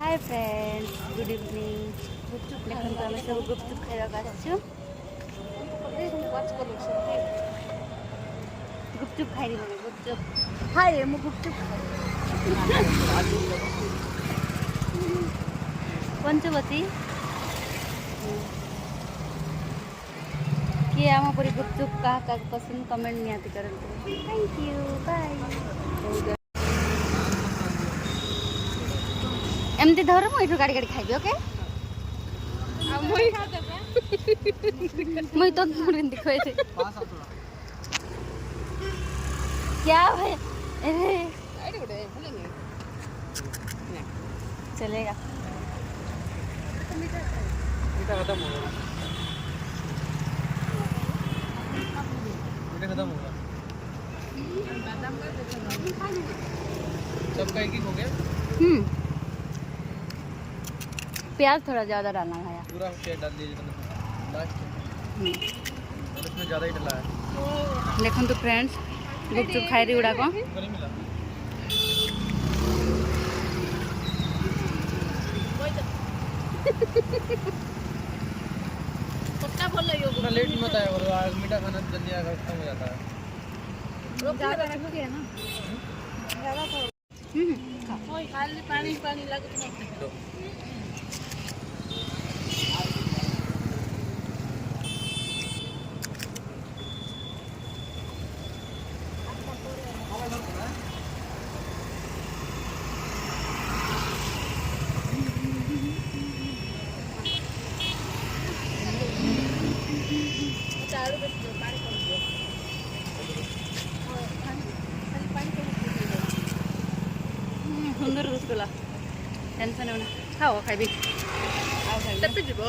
Hi friends, good evening. देखो तो आम सब गुपचुप खाइबा आसछु। गुपचुप खाइबा गुपचुप हाय मु गुपचुप पंचवती किए आम परी गुपचुप क्या क्या पसंद कमेंट निहाती करंतु। Thank you, bye. एमती धर मुझे गाड़ी गाड़ी खाइबी। ओके मुई तो दिखो क्या भाई चलेगा। खत्म होगा। सबका एक हो गया। प्याज थोड़ा ज़्यादा डालना है। पूरा प्याज डाल दीजिए लास्ट और इसमें ज़्यादा ही डला है। देखो तो फ्रेंड्स गुपचुप खाई रही उड़ा को नहीं मिला। इतना लेट मत आया करो, आज मीठा खाना जल्दी आएगा, खत्म हो जाता है। पानी पानी लगे तो सुंदर रसगुल्ला टेंशन होना खाओ खाइबी चप्पी जीव लो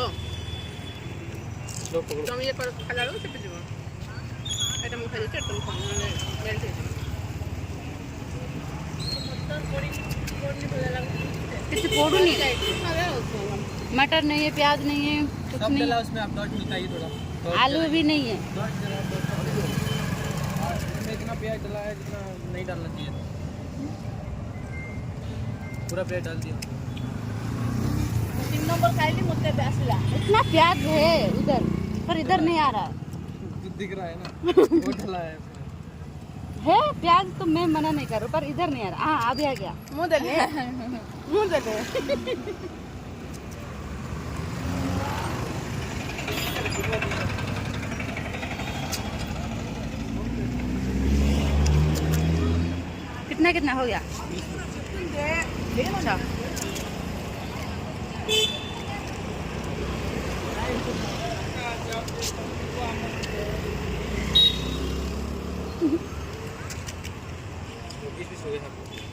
पकड़ो। तुम ये कर खाला लो चप्पी जीव एटा मु खाली चट्टम खान मेल्ट हे किसी पोड़ू नहीं, मटर नहीं है, प्याज नहीं है, कुछ सब नहीं। डला उसमें, आप डॉट मिटाइए थोड़ा। आलू भी नहीं है। इसमें इतना प्याज डला है जितना नहीं डालना चाहिए था। पूरा प्याज डाल दिया। 3 नंबर खाइली मुते आसला इतना प्याज है उधर, पर इधर नहीं आ रहा दिख रहा है ना वो डला है उसमें। है प्याज तो मैं मना नहीं कर रहा, पर इधर नहीं आ रहा। हाँ अभी आ गया। मुंह दे कितना कितना हो गया? अच्छा इस हो गया।